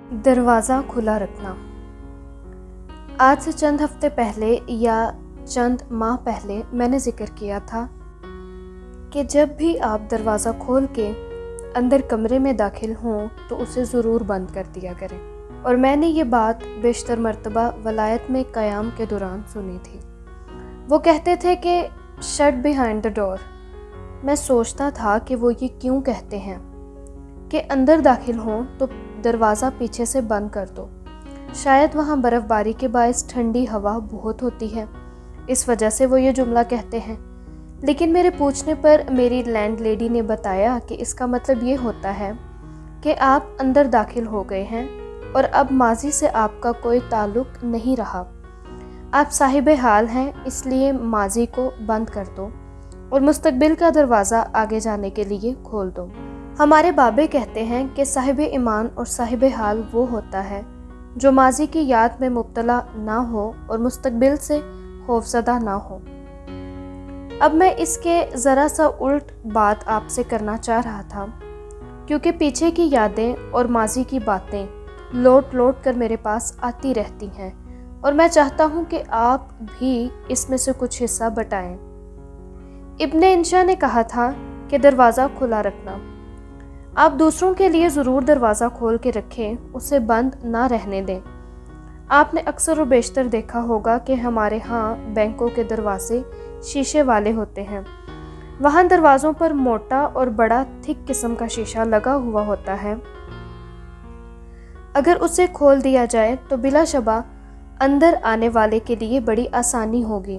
दरवाज़ा खुला रखना। आज से चंद हफ्ते पहले या चंद माह पहले मैंने ज़िक्र किया था कि जब भी आप दरवाज़ा खोल के अंदर कमरे में दाखिल हों तो उसे ज़रूर बंद कर दिया करें। और मैंने ये बात बेशतर मर्तबा वलायत में क़याम के दौरान सुनी थी। वो कहते थे कि शट बिहाइंड द डोर। मैं सोचता था कि वो ये क्यों कहते हैं कि अंदर दाखिल हों तो दरवाज़ा पीछे से बंद कर दो। शायद वहाँ बर्फ़बारी के बायस ठंडी हवा बहुत होती है, इस वजह से वो ये जुमला कहते हैं। लेकिन मेरे पूछने पर मेरी लैंडलेडी ने बताया कि इसका मतलब ये होता है कि आप अंदर दाखिल हो गए हैं और अब माजी से आपका कोई ताल्लुक़ नहीं रहा। आप साहिब हाल हैं, इसलिए माजी को बंद कर दो और मुस्तकबिल का दरवाज़ा आगे जाने के लिए खोल दो। हमारे बाबे कहते हैं कि साहिब ईमान और साहिब हाल वो होता है जो माजी की याद में मुब्तला ना हो और मुस्तकबिल से खौफज़दा ना हो। अब मैं इसके ज़रा सा उल्ट बात आपसे करना चाह रहा था, क्योंकि पीछे की यादें और माजी की बातें लौट लौट कर मेरे पास आती रहती हैं और मैं चाहता हूँ कि आप भी इसमें से कुछ हिस्सा बटाएं। इब्ने इंशा ने कहा था कि दरवाज़ा खुला रखना। आप दूसरों के लिए ज़रूर दरवाज़ा खोल के रखें, उसे बंद ना रहने दें। आपने अक्सर और बेशतर देखा होगा कि हमारे यहाँ बैंकों के दरवाजे शीशे वाले होते हैं। वहाँ दरवाज़ों पर मोटा और बड़ा थिक किस्म का शीशा लगा हुआ होता है। अगर उसे खोल दिया जाए तो बिलाशबा अंदर आने वाले के लिए बड़ी आसानी होगी।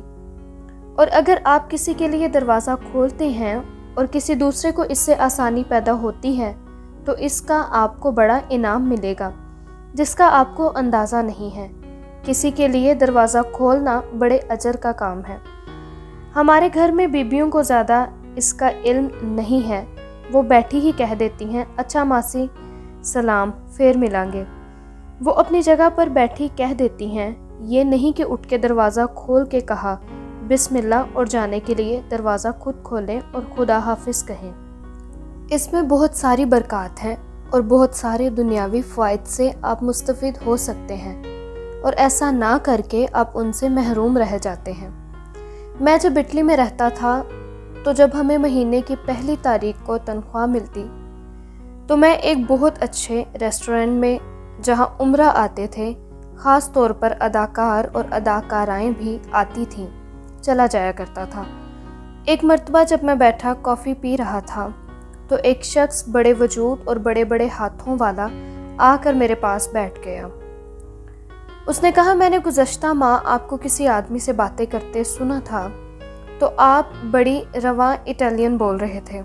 और अगर आप किसी के लिए दरवाज़ा खोलते हैं और किसी दूसरे को इससे आसानी पैदा होती है तो इसका आपको बड़ा इनाम मिलेगा, जिसका आपको अंदाज़ा नहीं है। किसी के लिए दरवाज़ा खोलना बड़े अजर का काम है। हमारे घर में बीबियों को ज़्यादा इसका इल्म नहीं है। वो बैठी ही कह देती हैं, अच्छा मासी, सलाम, फिर मिलांगे। वो अपनी जगह पर बैठी कह देती हैं, ये नहीं कि उठ के दरवाज़ा खोल के कहा बिस्मिल्लाह और जाने के लिए दरवाज़ा खुद खोलें और खुदा हाफिज़ कहें। इसमें बहुत सारी बरक़ात हैं और बहुत सारे दुनियावी फ़वाइद से आप मुस्तफ़िद हो सकते हैं और ऐसा ना करके आप उनसे महरूम रह जाते हैं। मैं जब इटली में रहता था तो जब हमें महीने की पहली तारीख को तनख्वाह मिलती तो मैं एक बहुत अच्छे रेस्टोरेंट में, जहाँ उम्रा आते थे, ख़ास तौर पर अदाकार और अदाकाराएँ भी आती थीं, चला जाया करता था। एक मर्तबा जब मैं बैठा कॉफ़ी पी रहा था तो एक शख्स बड़े वजूद और बड़े बड़े हाथों वाला आकर मेरे पास बैठ गया। उसने कहा, मैंने गुज़श्ता माह आपको किसी आदमी से बातें करते सुना था तो आप बड़ी रवां इटालियन बोल रहे थे,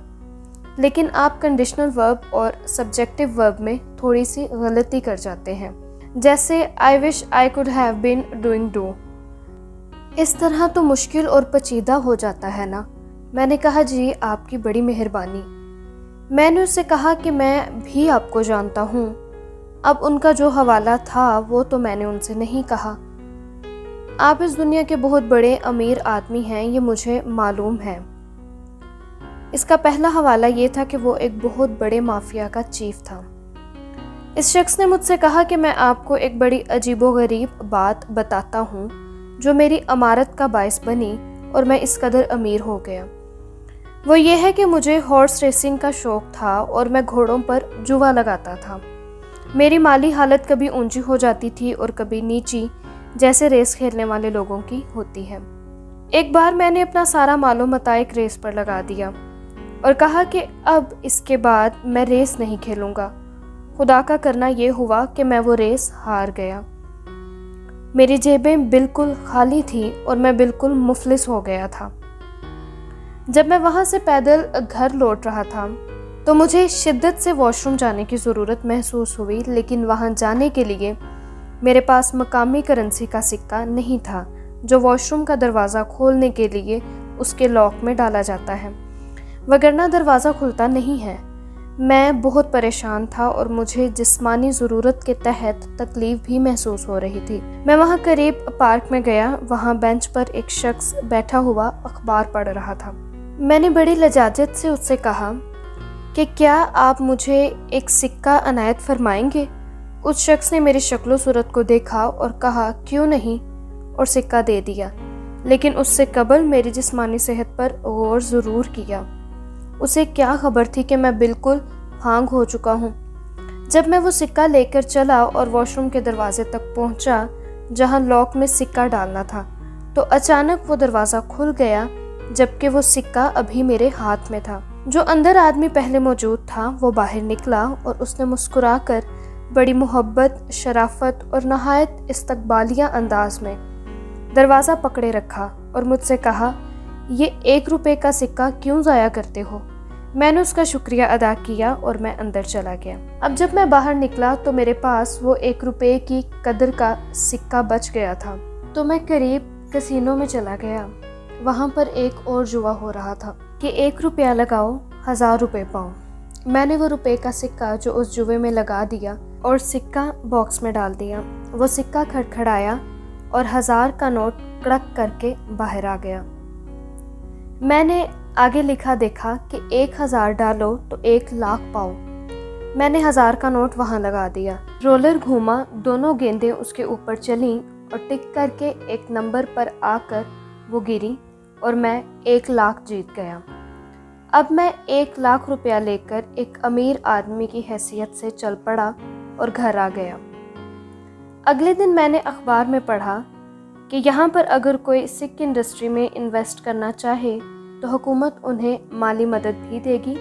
लेकिन आप कंडीशनल वर्ब और सब्जेक्टिव वर्ब में थोड़ी सी गलती कर जाते हैं, जैसे I wish I could have been doing do. इस तरह तो मुश्किल और पेचीदा हो जाता है ना। मैंने कहा, जी आपकी बड़ी मेहरबानी। मैंने उससे कहा कि मैं भी आपको जानता हूँ। अब उनका जो हवाला था वो तो मैंने उनसे नहीं कहा। आप इस दुनिया के बहुत बड़े अमीर आदमी हैं, ये मुझे मालूम है। इसका पहला हवाला ये था कि वो एक बहुत बड़े माफिया का चीफ था। इस शख्स ने मुझसे कहा कि मैं आपको एक बड़ी अजीबोगरीब बात बताता हूँ जो मेरी अमारत का बायस बनी और मैं इस कदर अमीर हो गया। वो ये है कि मुझे हॉर्स रेसिंग का शौक़ था और मैं घोड़ों पर जुआ लगाता था। मेरी माली हालत कभी ऊंची हो जाती थी और कभी नीची, जैसे रेस खेलने वाले लोगों की होती है। एक बार मैंने अपना सारा मालो मता एक रेस पर लगा दिया और कहा कि अब इसके बाद मैं रेस नहीं खेलूँगा। खुदा का करना ये हुआ कि मैं वो रेस हार गया। मेरी जेबें बिल्कुल खाली थी और मैं बिल्कुल मुफलिस हो गया था। जब मैं वहाँ से पैदल घर लौट रहा था तो मुझे शिद्दत से वॉशरूम जाने की ज़रूरत महसूस हुई, लेकिन वहाँ जाने के लिए मेरे पास मकामी करेंसी का सिक्का नहीं था जो वॉशरूम का दरवाज़ा खोलने के लिए उसके लॉक में डाला जाता है, वगरना दरवाज़ा खुलता नहीं है। मैं बहुत परेशान था और मुझे जिस्मानी ज़रूरत के तहत तकलीफ़ भी महसूस हो रही थी। मैं वहाँ करीब पार्क में गया। वहाँ बेंच पर एक शख्स बैठा हुआ अखबार पढ़ रहा था। मैंने बड़ी लजाजत से उससे कहा कि क्या आप मुझे एक सिक्का अनायत फरमाएंगे? उस शख्स ने मेरी शक्ल सूरत को देखा और कहा क्यों नहीं, और सिक्का दे दिया, लेकिन उससे कबल मेरी जिस्मानी सेहत पर गौर ज़रूर किया। उसे क्या खबर थी कि मैं बिल्कुल भांग हो चुका हूँ। जब मैं वो सिक्का लेकर चला और वॉशरूम के दरवाजे तक पहुँचा जहाँ लॉक में सिक्का डालना था, तो अचानक वो दरवाज़ा खुल गया, जबकि वो सिक्का अभी मेरे हाथ में था। जो अंदर आदमी पहले मौजूद था वो बाहर निकला और उसने मुस्कुराकर बड़ी मोहब्बत, शराफत और नहायत इस्तकबालिया अंदाज में दरवाज़ा पकड़े रखा और मुझसे कहा, ये 1 रुपए का सिक्का क्यों ज़ाया करते हो। मैंने उसका शुक्रिया अदा किया और मैं अंदर चला गया। अब जब मैं बाहर निकला तो मेरे पास वो 1 रुपए की कदर का सिक्का बच गया था। तो मैं करीब कैसीनो में चला गया। वहाँ पर एक और जुआ हो रहा था कि 1 रुपया लगाओ 1000 रुपये पाओ। मैंने वो रुपए का सिक्का जो उस जुए में लगा दिया और सिक्का बॉक्स में डाल दिया। वो सिक्का खड़खड़ाया और 1000 का नोट कड़क करके बाहर आ गया। मैंने आगे लिखा देखा कि 1000 डालो तो 1 लाख पाओ। मैंने 1000 का नोट वहाँ लगा दिया। रोलर घूमा, दोनों गेंदें उसके ऊपर चलीं और टिक करके एक नंबर पर आकर वो गिरी और मैं 1 लाख जीत गया। अब मैं 1 लाख रुपया लेकर एक अमीर आदमी की हैसियत से चल पड़ा और घर आ गया। अगले दिन मैंने अखबार में पढ़ा कि यहाँ पर अगर कोई सिख इंडस्ट्री में इन्वेस्ट करना चाहे तो हुकूमत उन्हें माली मदद भी देगी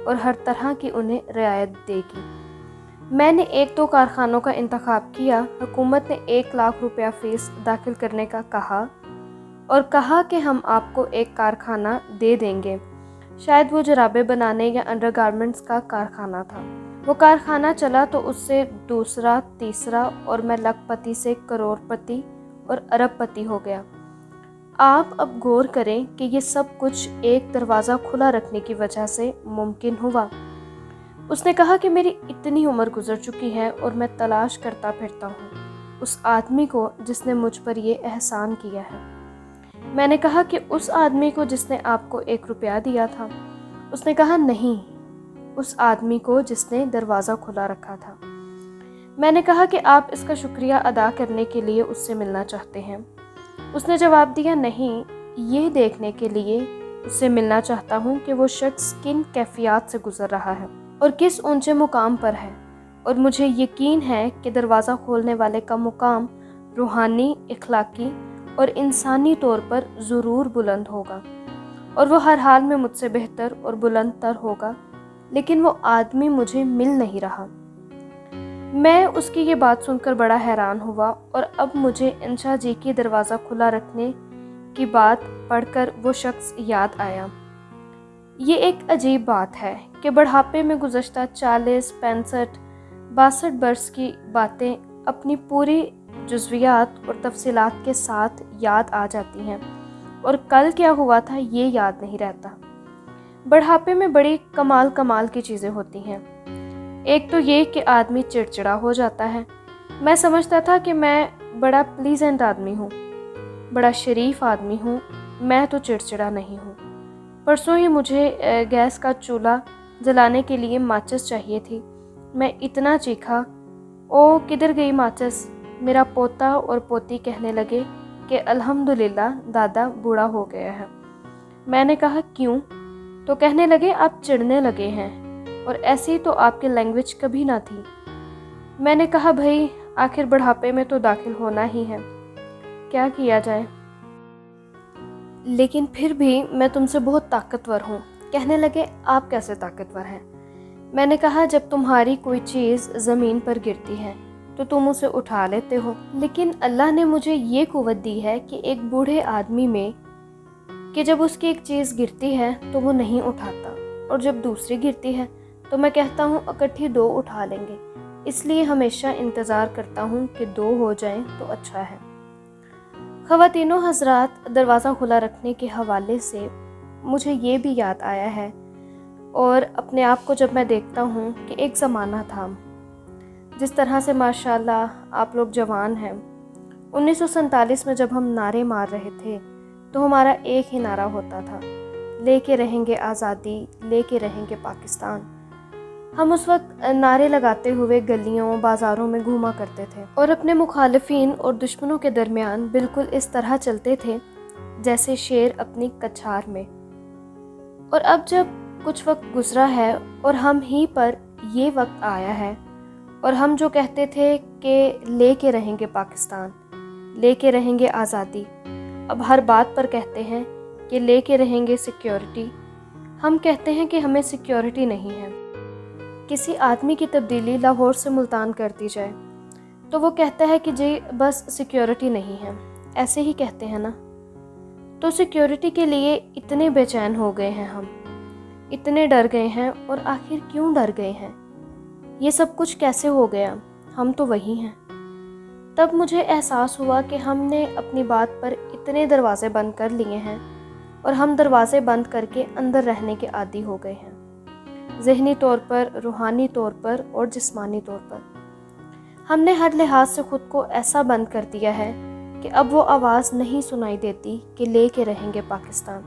और हर तरह की उन्हें रियायत देगी। मैंने 1-2 कारखानों का इंतखाब किया। हुकूमत ने 1 लाख रुपया फीस दाखिल करने का कहा और कहा कि हम आपको एक कारखाना दे देंगे। शायद वो जराबे बनाने या अंडरगारमेंट्स का कारखाना था। वो कारखाना चला तो उससे दूसरा, तीसरा और मैं लखपति से करोड़पति और अरबपति हो गया। आप अब गौर करें कि ये सब कुछ एक दरवाज़ा खुला रखने की वजह से मुमकिन हुआ। उसने कहा कि मेरी इतनी उम्र गुजर चुकी है और मैं तलाश करता फिरता हूँ उस आदमी को जिसने मुझ पर ये एहसान किया है। मैंने कहा कि उस आदमी को जिसने आपको 1 रुपया दिया था। उसने कहा नहीं, उस आदमी को जिसने दरवाज़ा खुला रखा था। मैंने कहा कि आप इसका शुक्रिया अदा करने के लिए उससे मिलना चाहते हैं। उसने जवाब दिया नहीं, ये देखने के लिए उससे मिलना चाहता हूँ कि वो शख्स किन कैफियत से गुजर रहा है और किस ऊंचे मुकाम पर है, और मुझे यकीन है कि दरवाज़ा खोलने वाले का मुकाम रूहानी, इखलाकी और इंसानी तौर पर ज़रूर बुलंद होगा और वो हर हाल में मुझसे बेहतर और बुलंद तर होगा, लेकिन वो आदमी मुझे मिल नहीं रहा। मैं उसकी ये बात सुनकर बड़ा हैरान हुआ और अब मुझे इंशा जी की दरवाज़ा खुला रखने की बात पढ़कर वो शख्स याद आया। ये एक अजीब बात है कि बुढ़ापे में गुज़श्ता 40, 65, 62 बरस की बातें अपनी पूरी जुज़वियात और तफसीलात के साथ याद आ जाती हैं और कल क्या हुआ था ये याद नहीं रहता। बुढ़ापे में बड़ी कमाल की चीज़ें होती हैं। एक तो ये कि आदमी चिड़चिड़ा हो जाता है। मैं समझता था कि मैं बड़ा प्लीजेंट आदमी हूँ, बड़ा शरीफ आदमी हूँ, मैं तो चिड़चिड़ा नहीं हूँ। परसों ही मुझे गैस का चूल्हा जलाने के लिए माचिस चाहिए थी। मैं इतना चीखा, ओ किधर गई माचिस। मेरा पोता और पोती कहने लगे कि अल्हम्दुलिल्लाह दादा बूढ़ा हो गया है। मैंने कहा क्यों? तो कहने लगे आप चिढ़ने लगे हैं और ऐसी तो आपकी लैंग्वेज कभी ना थी। मैंने कहा भाई आखिर बुढ़ापे में तो दाखिल होना ही है, क्या किया जाए, लेकिन फिर भी मैं तुमसे बहुत ताकतवर हूँ। कहने लगे आप कैसे ताकतवर हैं? मैंने कहा जब तुम्हारी कोई चीज़ ज़मीन पर गिरती है तो तुम उसे उठा लेते हो, लेकिन अल्लाह ने मुझे ये कुव्वत दी है कि एक बूढ़े आदमी में कि जब उसकी एक चीज़ गिरती है तो वो नहीं उठाता, और जब दूसरी गिरती है तो मैं कहता हूँ इकट्ठी 2 उठा लेंगे। इसलिए हमेशा इंतज़ार करता हूँ कि 2 हो जाएं तो अच्छा है। ख़वातीनो हज़रात, दरवाज़ा खुला रखने के हवाले से मुझे ये भी याद आया है और अपने आप को जब मैं देखता हूँ कि एक ज़माना था जिस तरह से माशाल्लाह आप लोग जवान हैं। 1947 में जब हम नारे मार रहे थे तो हमारा एक ही नारा होता था, लेके रहेंगे आज़ादी, लेके रहेंगे पाकिस्तान। ہم اس وقت نعرے لگاتے ہوئے گلیوں بازاروں میں گھوما کرتے تھے اور اپنے مخالفین اور دشمنوں کے درمیان بالکل اس طرح چلتے تھے جیسے شیر اپنی کچھار میں۔ اور اب جب کچھ وقت گزرا ہے اور ہم ہی پر یہ وقت آیا ہے، اور ہم جو کہتے تھے کہ لے کے رہیں گے پاکستان، لے کے رہیں گے آزادی، اب ہر بات پر کہتے ہیں کہ لے کے رہیں گے سیکیورٹی۔ ہم کہتے ہیں کہ ہمیں سیکیورٹی نہیں ہے۔ کسی آدمی کی تبدیلی لاہور سے ملتان کر دی جائے تو وہ کہتا ہے کہ جی بس سیکیورٹی نہیں ہے، ایسے ہی کہتے ہیں نا۔ تو سیکیورٹی کے لیے اتنے بے چین ہو گئے ہیں، ہم اتنے ڈر گئے ہیں، اور آخر کیوں ڈر گئے ہیں؟ یہ سب کچھ کیسے ہو گیا؟ ہم تو وہی ہیں۔ تب مجھے احساس ہوا کہ ہم نے اپنی بات پر اتنے دروازے بند کر لیے ہیں، اور ہم دروازے بند کر کے اندر رہنے کے عادی ہو گئے ہیں، ذہنی طور پر، روحانی طور پر اور جسمانی طور پر۔ ہم نے ہر لحاظ سے خود کو ایسا بند کر دیا ہے کہ اب وہ آواز نہیں سنائی دیتی کہ لے کے رہیں گے پاکستان۔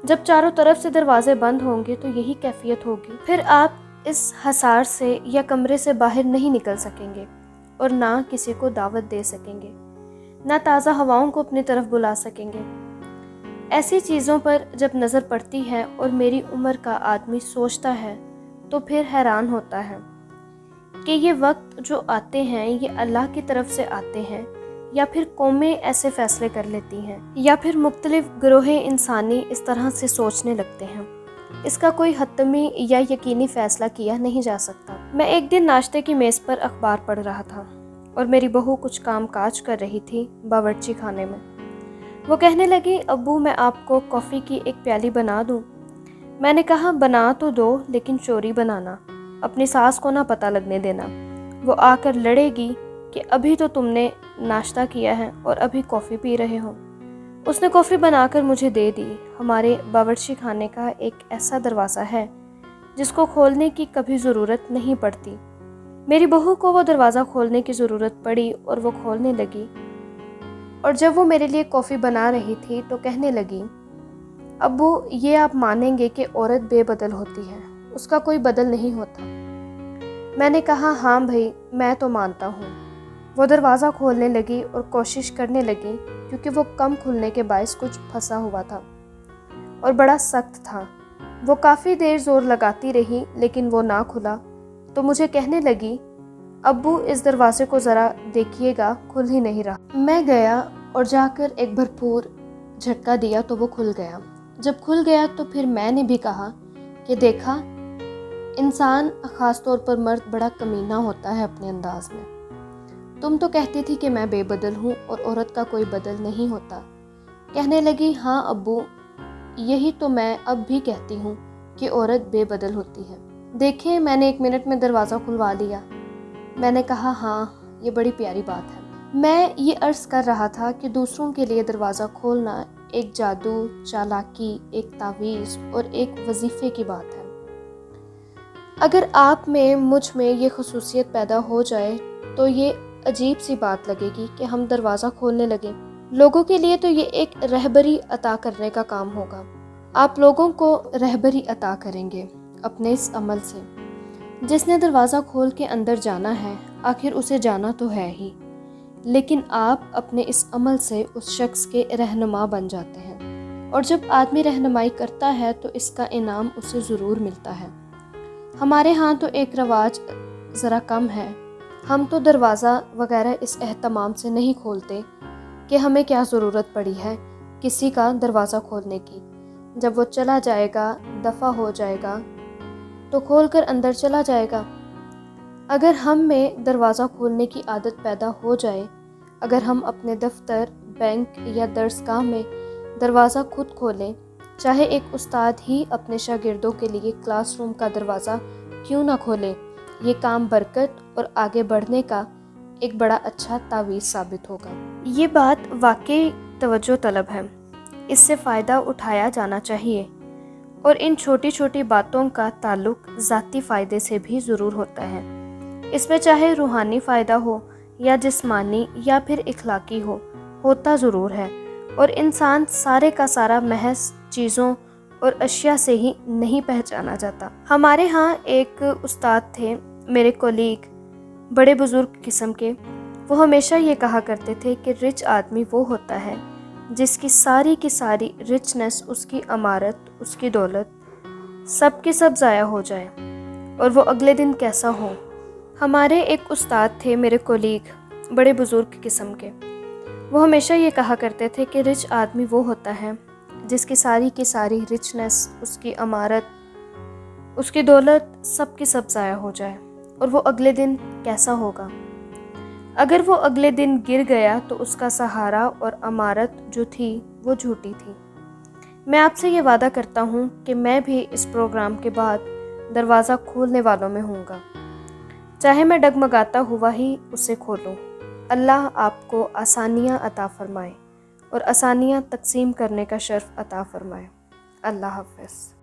جب چاروں طرف سے دروازے بند ہوں گے تو یہی کیفیت ہوگی، پھر آپ اس حصار سے یا کمرے سے باہر نہیں نکل سکیں گے، اور نہ کسی کو دعوت دے سکیں گے، نہ تازہ ہواؤں کو اپنی طرف بلا سکیں گے۔ ایسی چیزوں پر جب نظر پڑتی ہے اور میری عمر کا آدمی سوچتا ہے تو پھر حیران ہوتا ہے کہ یہ وقت جو آتے ہیں یہ اللہ کی طرف سے آتے ہیں، یا پھر قومیں ایسے فیصلے کر لیتی ہیں، یا پھر مختلف گروہ انسانی اس طرح سے سوچنے لگتے ہیں۔ اس کا کوئی حتمی یا یقینی فیصلہ کیا نہیں جا سکتا۔ میں ایک دن ناشتے کی میز پر اخبار پڑھ رہا تھا اور میری بہو کچھ کام کاج کر رہی تھی باورچی خانے میں۔ وہ کہنے لگی، ابو میں آپ کو کافی کی ایک پیالی بنا دوں؟ میں نے کہا بنا تو دو، لیکن چوری بنانا، اپنی ساس کو نہ پتہ لگنے دینا، وہ آ کر لڑے گی کہ ابھی تو تم نے ناشتہ کیا ہے اور ابھی کافی پی رہے ہو۔ اس نے کافی بنا کر مجھے دے دی۔ ہمارے باورچی خانے کا ایک ایسا دروازہ ہے جس کو کھولنے کی کبھی ضرورت نہیں پڑتی۔ میری بہو کو وہ دروازہ کھولنے کی ضرورت پڑی اور وہ کھولنے لگی، اور جب وہ میرے لیے کافی بنا رہی تھی تو کہنے لگی، ابو یہ آپ مانیں گے کہ عورت بے بدل ہوتی ہے، اس کا کوئی بدل نہیں ہوتا؟ میں نے کہا ہاں بھائی میں تو مانتا ہوں۔ وہ دروازہ کھولنے لگی اور کوشش کرنے لگی، کیونکہ وہ کم کھلنے کے باعث کچھ پھنسا ہوا تھا اور بڑا سخت تھا۔ وہ کافی دیر زور لگاتی رہی لیکن وہ نہ کھلا، تو مجھے کہنے لگی، ابو اس دروازے کو ذرا دیکھیے گا، کھل ہی نہیں رہا۔ میں گیا اور جا کر ایک بھرپور جھٹکا دیا تو وہ کھل گیا۔ جب کھل گیا تو پھر میں نے بھی کہا کہ دیکھا، انسان خاص طور پر مرد بڑا کمینہ ہوتا ہے اپنے انداز میں۔ تم تو کہتی تھی کہ میں بے بدل ہوں اور عورت کا کوئی بدل نہیں ہوتا۔ کہنے لگی ہاں ابو، یہی تو میں اب بھی کہتی ہوں کہ عورت بے بدل ہوتی ہے۔ دیکھیں میں نے 1 منٹ میں دروازہ کھلوا لیا۔ میں نے کہا ہاں یہ بڑی پیاری بات ہے۔ میں یہ عرض کر رہا تھا کہ دوسروں کے لیے دروازہ کھولنا ایک جادو، چالاکی، ایک تعویذ اور ایک وظیفے کی بات ہے۔ اگر آپ میں مجھ میں یہ خصوصیت پیدا ہو جائے تو یہ عجیب سی بات لگے گی کہ ہم دروازہ کھولنے لگیں۔ لوگوں کے لیے تو یہ ایک رہبری عطا کرنے کا کام ہوگا۔ آپ لوگوں کو رہبری عطا کریں گے اپنے اس عمل سے۔ جس نے دروازہ کھول کے اندر جانا ہے آخر اسے جانا تو ہے ہی، لیکن آپ اپنے اس عمل سے اس شخص کے رہنما بن جاتے ہیں، اور جب آدمی رہنمائی کرتا ہے تو اس کا انعام اسے ضرور ملتا ہے۔ ہمارے ہاں تو ایک رواج ذرا کم ہے، ہم تو دروازہ وغیرہ اس اہتمام سے نہیں کھولتے کہ ہمیں کیا ضرورت پڑی ہے کسی کا دروازہ کھولنے کی۔ جب وہ چلا جائے گا، دفع ہو جائے گا تو کھول کر اندر چلا جائے گا۔ اگر ہم میں دروازہ کھولنے کی عادت پیدا ہو جائے، اگر ہم اپنے دفتر، بینک یا درس گاہ میں دروازہ خود کھولیں، چاہے ایک استاد ہی اپنے شاگردوں کے لیے کلاس روم کا دروازہ کیوں نہ کھولے، یہ کام برکت اور آگے بڑھنے کا ایک بڑا اچھا تعویذ ثابت ہوگا۔ یہ بات واقعی توجہ طلب ہے، اس سے فائدہ اٹھایا جانا چاہیے، اور ان چھوٹی چھوٹی باتوں کا تعلق ذاتی فائدے سے بھی ضرور ہوتا ہے۔ اس میں چاہے روحانی فائدہ ہو یا جسمانی یا پھر اخلاقی ہوتا ضرور ہے، اور انسان سارے کا سارا محض چیزوں اور اشیاء سے ہی نہیں پہچانا جاتا۔ ہمارے ہاں ایک استاد تھے، میرے کولیگ، بڑے بزرگ قسم کے۔ وہ ہمیشہ یہ کہا کرتے تھے کہ رچ آدمی وہ ہوتا ہے جس کی ساری رچنس، اس کی عمارت، اس کی دولت سب کے سب ضائع ہو جائے اور وہ اگلے دن کیسا ہو۔ ہمارے ایک استاد تھے، میرے کولیگ، بڑے بزرگ قسم کے۔ وہ ہمیشہ یہ کہا کرتے تھے کہ رچ آدمی وہ ہوتا ہے جس کی ساری رچنس، اس کی عمارت، اس کی دولت سب کی سب ضائع ہو جائے اور وہ اگلے دن کیسا ہوگا۔ اگر وہ اگلے دن گر گیا تو اس کا سہارا اور عمارت جو تھی وہ جھوٹی تھی۔ میں آپ سے یہ وعدہ کرتا ہوں کہ میں بھی اس پروگرام کے بعد دروازہ کھولنے والوں میں ہوں گا، چاہے میں ڈگمگاتا ہوا ہی اسے کھولوں۔ اللہ آپ کو آسانیاں عطا فرمائے اور آسانیاں تقسیم کرنے کا شرف عطا فرمائے۔ اللہ حافظ۔